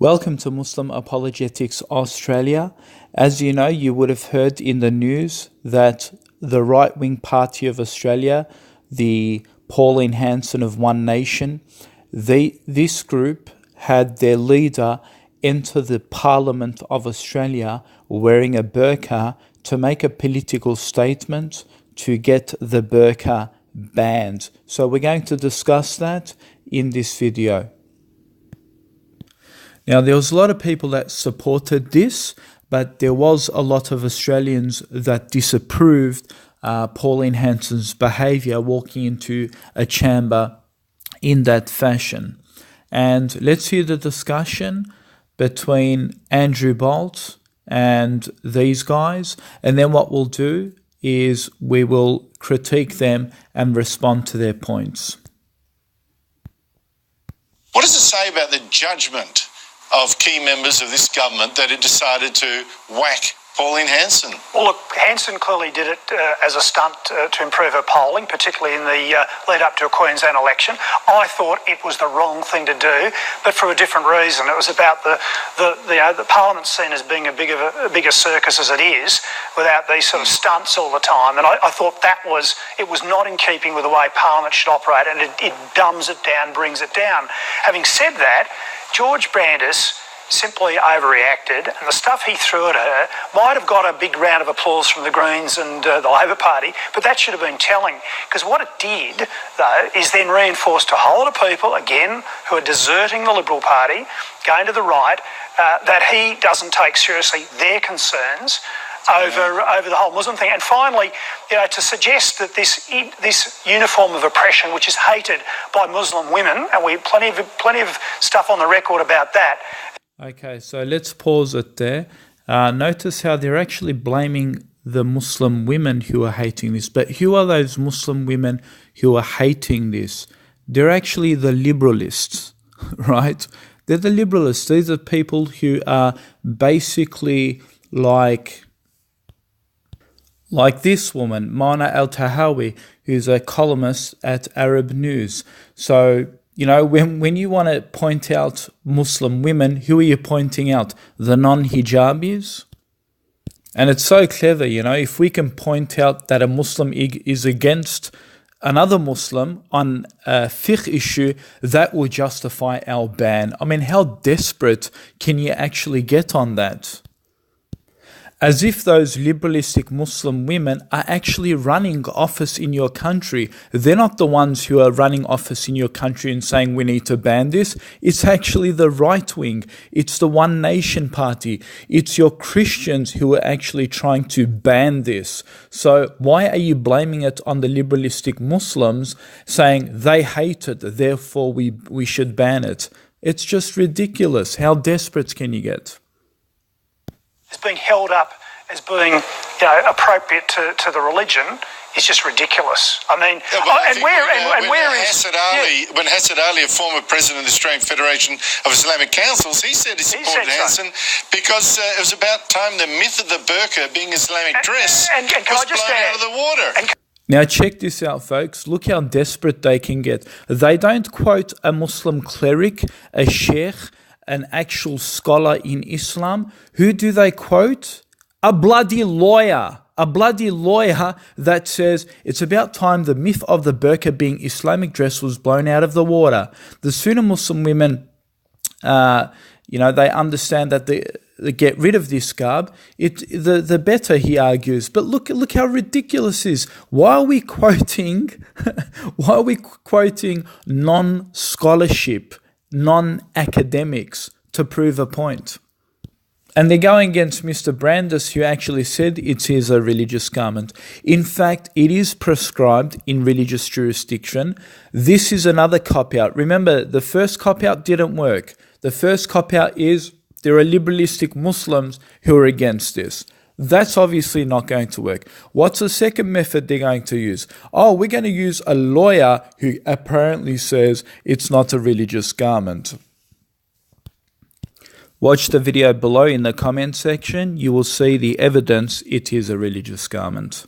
Welcome to Muslim Apologetics Australia. As you know, you would have heard in the news that the right-wing party of Australia, the Pauline Hanson of One Nation, this group had their leader enter the Parliament of Australia wearing a burqa to make a political statement to get the burqa banned. So we're going to discuss that in this video. Now, there was a lot of people that supported this, but there was a lot of Australians that disapproved Pauline Hanson's behaviour walking into a chamber in that fashion. And let's hear the discussion between AndrewBolt and these guys, and then what we'll do is we will critique them and respond to their points. What does it say about the judgment of key members of this government that it decided to whack Pauline Hanson? Well, look, Hanson clearly did it as a stunt to improve her polling, particularly in the lead up to a Queensland election. I thought it was the wrong thing to do, but for a different reason. It was about the Parliament's seen as being a bigger circus as it is, without these sort of stunts all the time. And I thought it was not in keeping with the way Parliament should operate, and it dumbs it down, brings it down. Having said that, George Brandis simply overreacted, and the stuff he threw at her might have got a big round of applause from the Greens and the Labor Party, but that should have been telling, because what it did, though, is then reinforce to a whole lot of people, again, who are deserting the Liberal Party, going to the right, that he doesn't take seriously their concerns over the whole Muslim thing. And finally, to suggest that this uniform of oppression, which is hated by Muslim women, and we have plenty of stuff on the record about that. Okay, so let's pause it there. Notice how they're actually blaming the Muslim women who are hating this. But who are those Muslim women who are hating this? They're actually the liberalists, right? They're the liberalists. These are people who are basically like this woman, Mana Al-Tahawi, who's a columnist at Arab News. So, when you want to point out Muslim women, who are you pointing out? The non-hijabis? And it's so clever, if we can point out that a Muslim is against another Muslim on a fiqh issue, that will justify our ban. I mean, how desperate can you actually get on that? As if those liberalistic Muslim women are actually running office in your country. They're not the ones who are running office in your country and saying we need to ban this. It's actually the right wing. It's the One Nation party. It's your Christians who are actually trying to ban this. So why are you blaming it on the liberalistic Muslims, saying they hate it, therefore we should ban it? It's just ridiculous. How desperate can you get? Is being held up as being, appropriate to the religion is just ridiculous. I mean, when Hassan Ali, a former president of the Australian Federation of Islamic Councils, he said he supported Hanson because it was about time the myth of the burqa being Islamic dress was blown out of the water. Now check this out, folks. Look how desperate they can get. They don't quote a Muslim cleric, a sheikh, an actual scholar in Islam. Who do they quote? A bloody lawyer. A bloody lawyer that says it's about time the myth of the burqa being Islamic dress was blown out of the water. The sooner Muslim women, they understand that they get rid of this garb, the better, he argues. But look how ridiculous this is. Why are we quoting non-scholarship, non-academics to prove a point? And they're going against Mr. Brandis, who actually said it is a religious garment. In fact, it is prescribed in religious jurisdiction. This is another cop-out. Remember, the first cop-out didn't work. The first cop-out is there are liberalistic Muslims who are against this. That's obviously not going to work. What's the second method they're going to use? Oh, we're going to use a lawyer who apparently says it's not a religious garment. Watch the video below in the comment section. You will see the evidence it is a religious garment.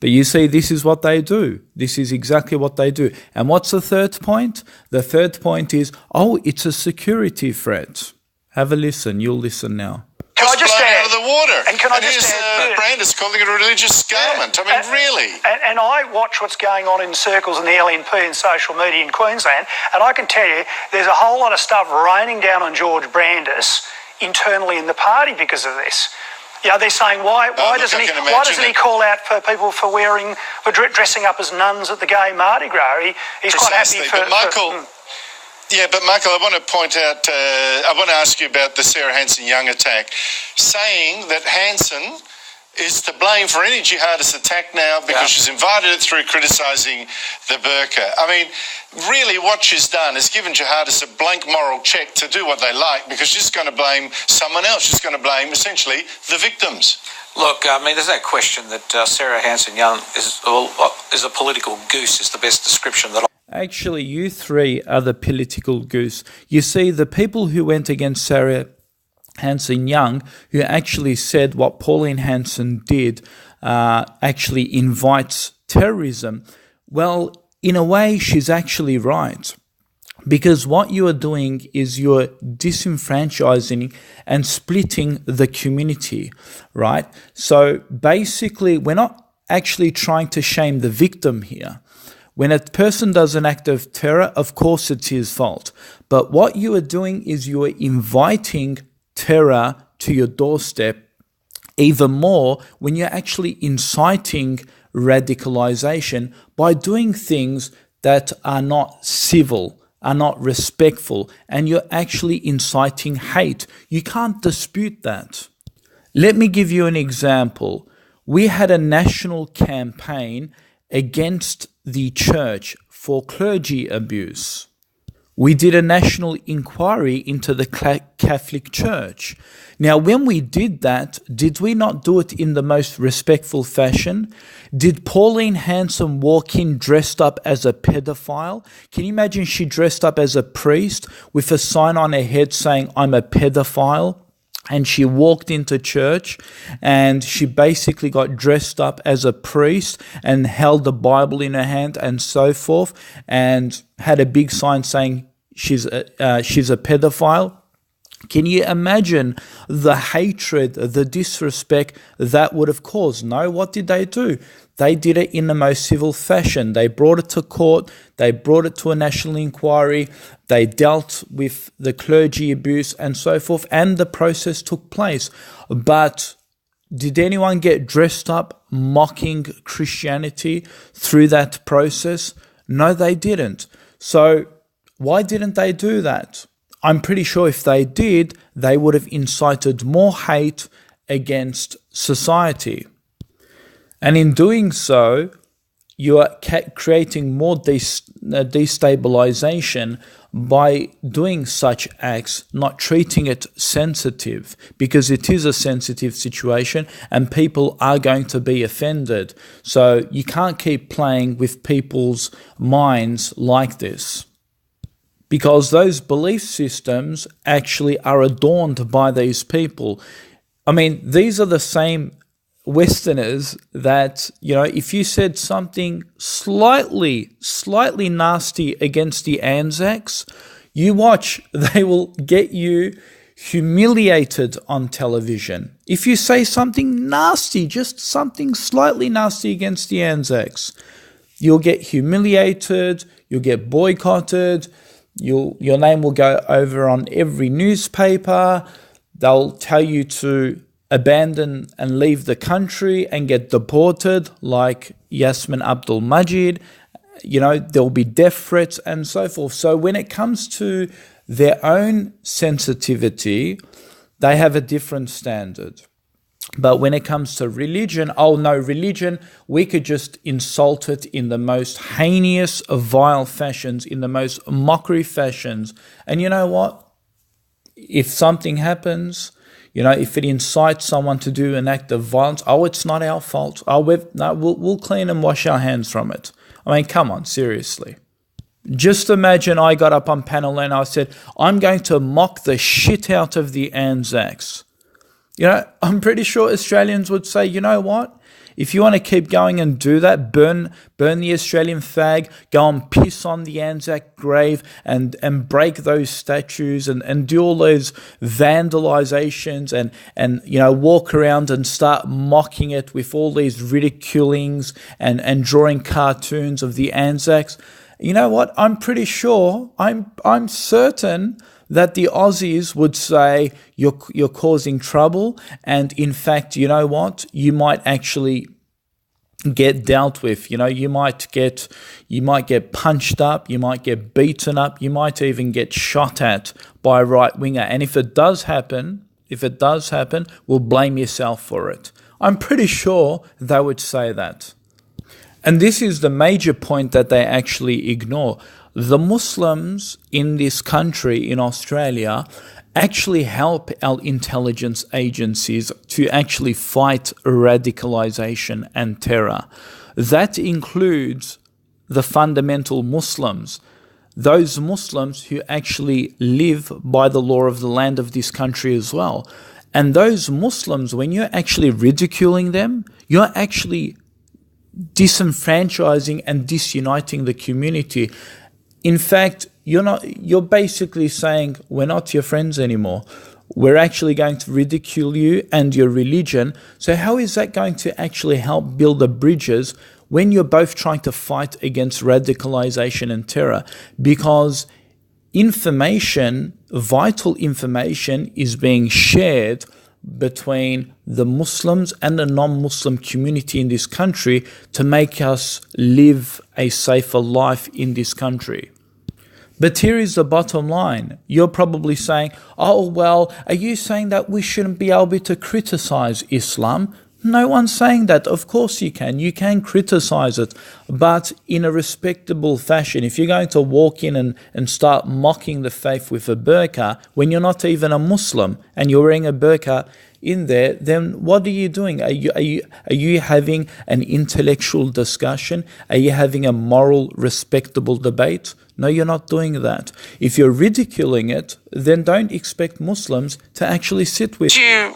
But you see, this is what they do. This is exactly what they do. And what's the third point? The third point is, oh, it's a security threat. Have a listen. You'll listen now. Can I just add, out of the water? And can I just add, Brandis calling it a religious garment. I mean, really. And I watch what's going on in circles in the LNP and social media in Queensland, and I can tell you there's a whole lot of stuff raining down on George Brandis internally in the party because of this. You know, they're saying why doesn't he call out for people for dressing up as nuns at the gay Mardi Gras? He's quite happy for Michael. Yeah, but Michael, I want to point out, I want to ask you about the Sarah Hanson Young attack, saying that Hanson is to blame for any jihadist attack now because she's invited it through criticising the burqa. I mean, really what she's done is given jihadists a blank moral check to do what they like because she's going to blame someone else. She's going to blame, essentially, the victims. Look, I mean, there's no question that Sarah Hanson Young is a political goose is the best description that Actually, you three are the political goose. You see, the people who went against Sarah Hanson Young, who actually said what Pauline Hanson did actually invites terrorism. Well, in a way, she's actually right. Because what you are doing is you're disenfranchising and splitting the community, right? So basically, we're not actually trying to shame the victim here. When a person does an act of terror, of course it's his fault. But what you are doing is you are inviting terror to your doorstep even more when you're actually inciting radicalization by doing things that are not civil, are not respectful, and you're actually inciting hate. You can't dispute that. Let me give you an example. We had a national campaign against the church for clergy abuse. We did a national inquiry into the Catholic Church. Now, when we did that, did we not do it in the most respectful fashion? Did Pauline Hanson walk in dressed up as a pedophile? Can you imagine she dressed up as a priest with a sign on her head saying, "I'm a pedophile"? And she walked into church and she basically got dressed up as a priest and held the Bible in her hand and so forth and had a big sign saying she's a pedophile. Can you imagine the hatred, the disrespect that would have caused? No, what did they do? They did it in the most civil fashion. They brought it to court. They brought it to a national inquiry. They dealt with the clergy abuse and so forth, and the process took place. But did anyone get dressed up mocking Christianity through that process? No, they didn't. So why didn't they do that? I'm pretty sure if they did, they would have incited more hate against society. And in doing so, you are creating more destabilization by doing such acts, not treating it sensitive, because it is a sensitive situation and people are going to be offended. So you can't keep playing with people's minds like this, because those belief systems actually are adorned by these people. I mean, these are the same Westerners that, you know, if you said something slightly nasty against the Anzacs, you watch, they will get you humiliated on television. If you say something nasty, just something slightly nasty against the Anzacs, you'll get humiliated, you'll get boycotted, your name will go over on every newspaper. They'll tell you to abandon and leave the country and get deported, like Yasmin Abdul Majid. You know, there'll be death threats and so forth. So when it comes to their own sensitivity, they have a different standard. But when it comes to religion, oh no, religion, we could just insult it in the most heinous, vile fashions, in the most mockery fashions. And you know what? If something happens, you know, if it incites someone to do an act of violence, oh, it's not our fault. Oh, we'll clean and wash our hands from it. I mean, come on, seriously. Just imagine I got up on panel and I said, I'm going to mock the shit out of the Anzacs. You know, I'm pretty sure Australians would say, you know what? If you want to keep going and do that, burn the Australian flag, go and piss on the Anzac grave and break those statues and do all those vandalizations and walk around and start mocking it with all these ridiculings and drawing cartoons of the Anzacs. You know what? I'm pretty sure, I'm certain that the Aussies would say you're causing trouble, and in fact, you know what? You might actually get dealt with. You might get punched up, you might get beaten up, you might even get shot at by a right winger. And if it does happen, we'll blame yourself for it. I'm pretty sure they would say that. And this is the major point that they actually ignore. The Muslims in this country, in Australia, actually help our intelligence agencies to actually fight radicalization and terror. That includes the fundamental Muslims, those Muslims who actually live by the law of the land of this country as well. And those Muslims, when you're actually ridiculing them, you're actually disenfranchising and disuniting the community. In fact, you're basically saying, we're not your friends anymore. We're actually going to ridicule you and your religion. So how is that going to actually help build the bridges when you're both trying to fight against radicalization and terror? Because information, vital information, is being shared between the Muslims and the non-Muslim community in this country to make us live a safer life in this country. But here is the bottom line. You're probably saying, oh, well, are you saying that we shouldn't be able to criticize Islam? No one's saying that. Of course you can. You can criticize it, but in a respectable fashion. If you're going to walk in and start mocking the faith with a burqa when you're not even a Muslim and you're wearing a burqa in there, then what are you doing? Are you having an intellectual discussion? Are you having a moral, respectable debate? No, you're not doing that. If you're ridiculing it, then don't expect Muslims to actually sit with you.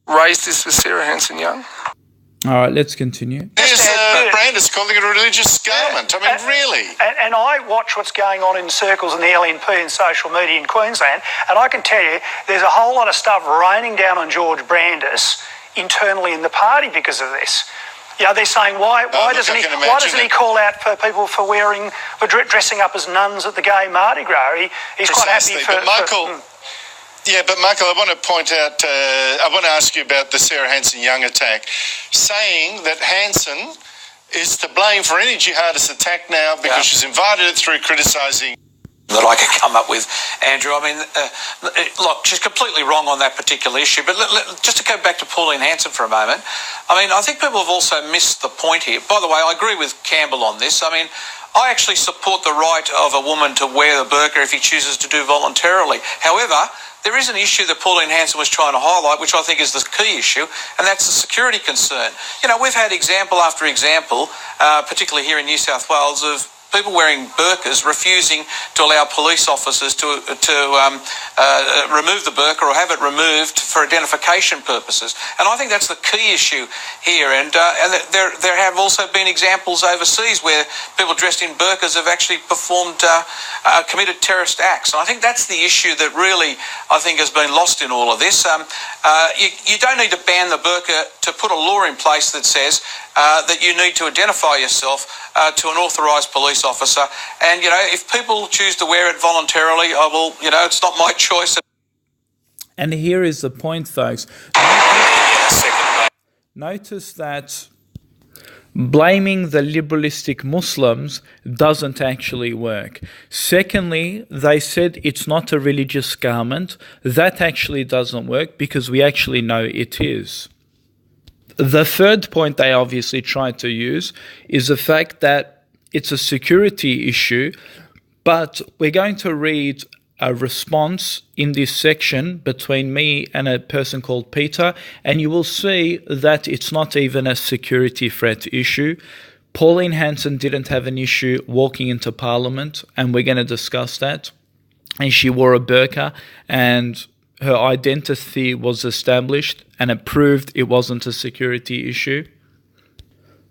Raise this with Sarah Hanson Young? All right, let's continue. There's Brandis calling it a religious garment. I mean, really? And I watch what's going on in circles in the LNP and social media in Queensland, and I can tell you there's a whole lot of stuff raining down on George Brandis internally in the party because of this. They're saying, why doesn't he call out for people for dressing up as nuns at the gay Mardi Gras? He's quite happy for... But Michael... Yeah, but Michael, I want to point out, I want to ask you about the Sarah Hanson Young attack, saying that Hanson is to blame for any jihadist attack now because she's invited it through criticising. That I could come up with, Andrew. I mean, look, she's completely wrong on that particular issue. But just to go back to Pauline Hanson for a moment, I mean, I think people have also missed the point here. By the way, I agree with Campbell on this. I mean, I actually support the right of a woman to wear the burqa if he chooses to do voluntarily. However, there is an issue that Pauline Hanson was trying to highlight, which I think is the key issue, and that's the security concern. We've had example after example, particularly here in New South Wales, of people wearing burqas refusing to allow police officers to remove the burqa or have it removed for identification purposes. And I think that's the key issue here. And there have also been examples overseas where people dressed in burqas have actually committed terrorist acts. And I think that's the issue that really, I think, has been lost in all of this. You don't need to ban the burqa to put a law in place that says that you need to identify yourself to an authorised police officer. And, if people choose to wear it voluntarily, it's not my choice. And here is the point, folks. Notice that blaming the liberalistic Muslims doesn't actually work. Secondly, they said it's not a religious garment. That actually doesn't work because we actually know it is. The third point they obviously tried to use is the fact that it's a security issue, but we're going to read a response in this section between me and a person called Peter, and you will see that it's not even a security threat issue. Pauline Hanson didn't have an issue walking into Parliament, and we're going to discuss that. And she wore a burqa, and her identity was established, and it proved it wasn't a security issue.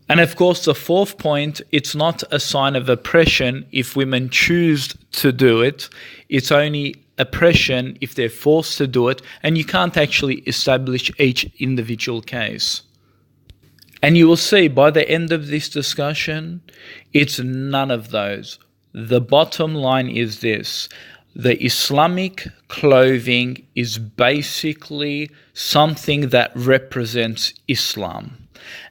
And of course, the fourth point, it's not a sign of oppression if women choose to do it. It's only oppression if they're forced to do it, and you can't actually establish each individual case. And you will see by the end of this discussion, it's none of those. The bottom line is this: the Islamic clothing is basically something that represents Islam.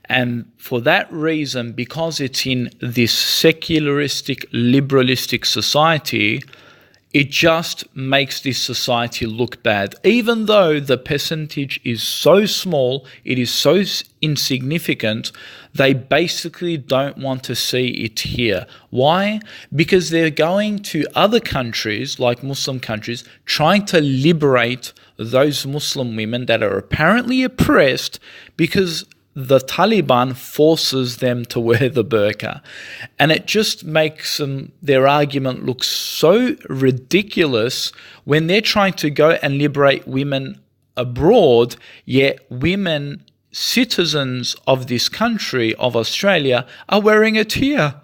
And for that reason, because it's in this secularistic, liberalistic society, it just makes this society look bad. Even though the percentage is so small, it is so insignificant, they basically don't want to see it here. Why? Because they're going to other countries, like Muslim countries, trying to liberate those Muslim women that are apparently oppressed because the Taliban forces them to wear the burqa. And it just makes their argument look so ridiculous when they're trying to go and liberate women abroad, yet women, citizens of this country, of Australia, are wearing it here.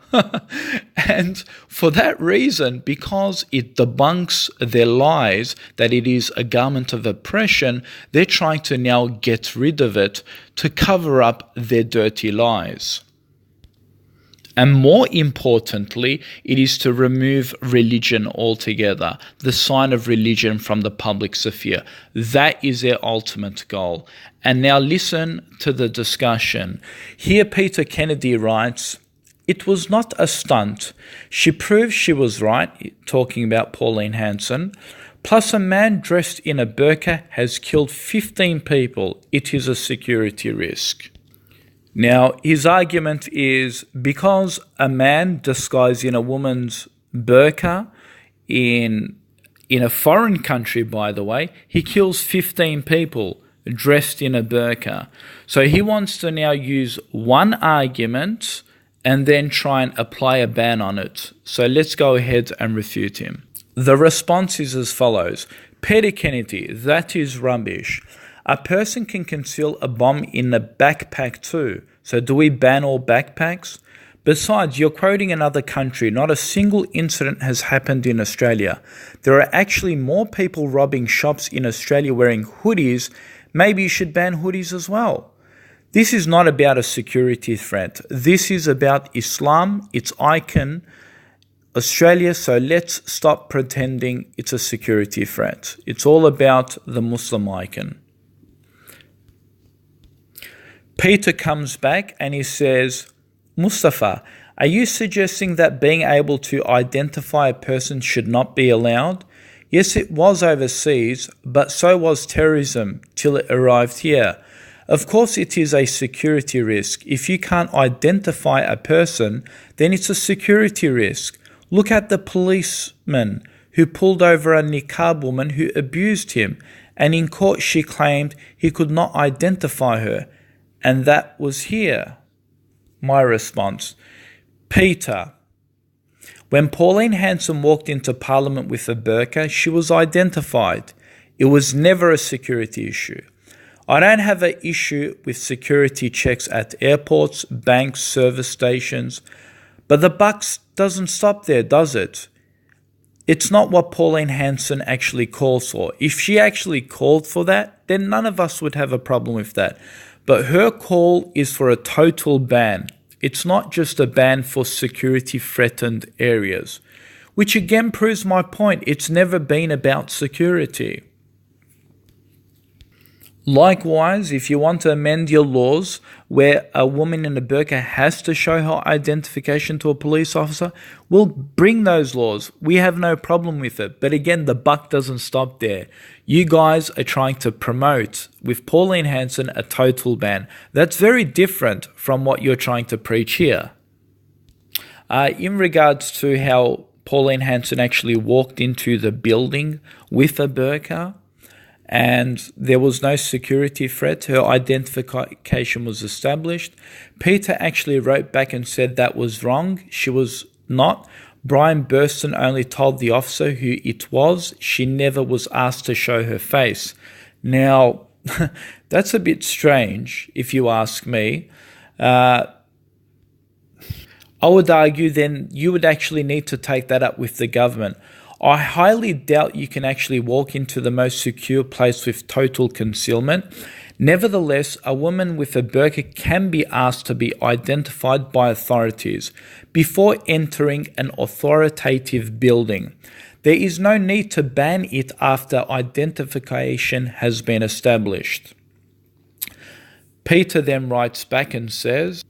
And for that reason, because it debunks their lies that it is a garment of oppression, they're trying to now get rid of it to cover up their dirty lies. And more importantly, it is to remove religion altogether, the sign of religion from the public sphere. That is their ultimate goal. And now listen to the discussion. Here Peter Kennedy writes, "It was not a stunt. She proved she was right," talking about Pauline Hanson. "Plus a man dressed in a burqa has killed 15 people. It is a security risk." Now, his argument is because a man disguised in a woman's burqa in a foreign country, by the way, he kills 15 people dressed in a burqa. So he wants to now use one argument and then try and apply a ban on it. So let's go ahead and refute him. The response is as follows. Peter Kennedy, that is rubbish. A person can conceal a bomb in a backpack too. So do we ban all backpacks? Besides, you're quoting another country. Not a single incident has happened in Australia. There are actually more people robbing shops in Australia wearing hoodies. Maybe you should ban hoodies as well. This is not about a security threat. This is about Islam, its icon, Australia. So let's stop pretending it's a security threat. It's all about the Muslim icon. Peter comes back and he says, "Mustafa, are you suggesting that being able to identify a person should not be allowed? Yes, it was overseas, but so was terrorism till it arrived here. Of course it is a security risk. If you can't identify a person, then it's a security risk. Look at the policeman who pulled over a niqab woman who abused him, and in court she claimed he could not identify her. And that was here." My response, Peter, when Pauline Hanson walked into Parliament with a burqa, she was identified. It was never a security issue. I don't have an issue with security checks at airports, banks, service stations, but the buck doesn't stop there, does it? It's not what Pauline Hanson actually calls for. If she actually called for that, then none of us would have a problem with that. But her call is for a total ban. It's not just a ban for security threatened areas, which again proves my point. It's never been about security. Likewise, if you want to amend your laws where a woman in a burqa has to show her identification to a police officer, we'll bring those laws. We have no problem with it. But again, the buck doesn't stop there. You guys are trying to promote, with Pauline Hanson, a total ban. That's very different from what you're trying to preach here. In regards to how Pauline Hanson actually walked into the building with a burqa, and there was no security threat, her identification was established. Peter actually wrote back and said that was wrong. She was not. Brian Burston only told the officer who it was. She never was asked to show her face. Now, that's a bit strange, if you ask me. I would argue then you would actually need to take that up with the government. I highly doubt you can actually walk into the most secure place with total concealment. Nevertheless, a woman with a burqa can be asked to be identified by authorities before entering an authoritative building. There is no need to ban it after identification has been established. Peter then writes back and says,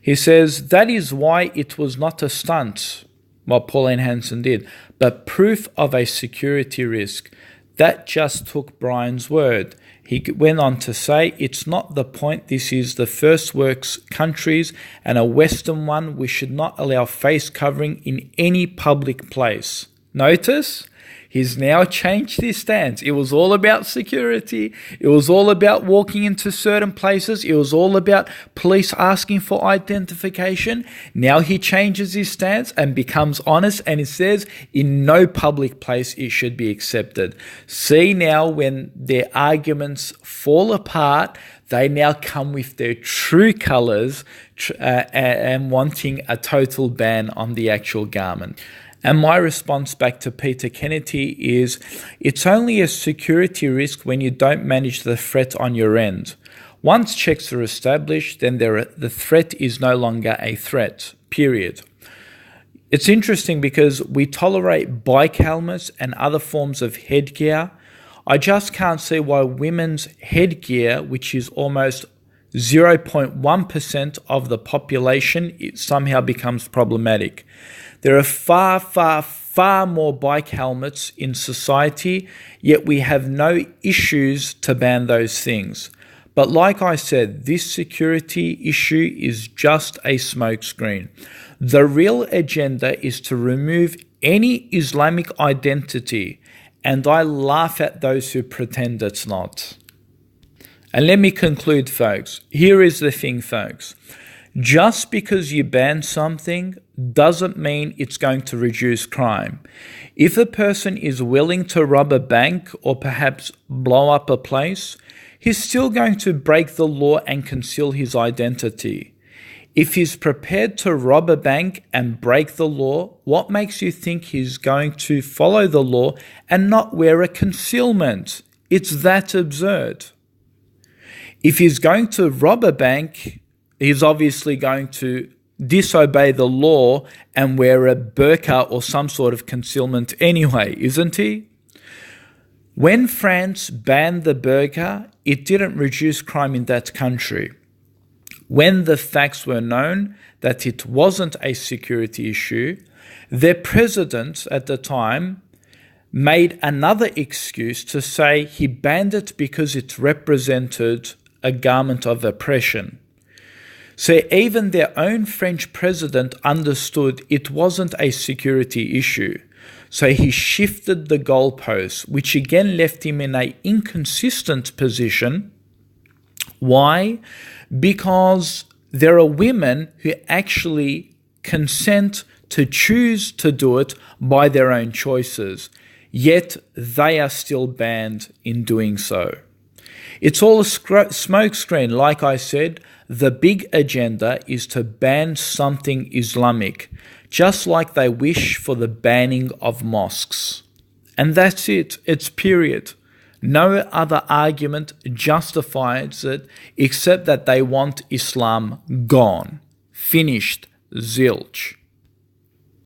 that is why it was not a stunt, what Pauline Hanson did, but proof of a security risk. That just took Brian's word. He went on to say, it's not the point. This is the first world countries and a Western one. We should not allow face covering in any public place. Notice, he's now changed his stance. It was all about security. It was all about walking into certain places. It was all about police asking for identification. Now he changes his stance and becomes honest, and he says in no public place it should be accepted. See now, when their arguments fall apart, they now come with their true colours and wanting a total ban on the actual garment. And my response back to Peter Kennedy is, it's only a security risk when you don't manage the threat on your end. Once checks are established, then the threat is no longer a threat, period. It's interesting because we tolerate bike helmets and other forms of headgear. I just can't see why women's headgear, which is almost 0.1% of the population, it somehow becomes problematic. There are far, far, far more bike helmets in society, yet we have no issues to ban those things. But like I said, this security issue is just a smokescreen. The real agenda is to remove any Islamic identity, and I laugh at those who pretend it's not. And let me conclude, folks. Here is the thing, folks. Just because you ban something doesn't mean it's going to reduce crime. If a person is willing to rob a bank or perhaps blow up a place, he's still going to break the law and conceal his identity. If he's prepared to rob a bank and break the law, what makes you think he's going to follow the law and not wear a concealment? It's that absurd. If he's going to rob a bank, he's obviously going to disobey the law and wear a burqa or some sort of concealment anyway, isn't he? When France banned the burqa, it didn't reduce crime in that country. When the facts were known that it wasn't a security issue, their president at the time made another excuse to say he banned it because it represented a garment of oppression. So even their own French president understood it wasn't a security issue. So he shifted the goalposts, which again left him in an inconsistent position. Why? Because there are women who actually consent to choose to do it by their own choices, yet they are still banned in doing so. It's all a smokescreen. Like I said, the big agenda is to ban something Islamic, just like they wish for the banning of mosques. And that's it. It's period. No other argument justifies it except that they want Islam gone. Finished. Zilch.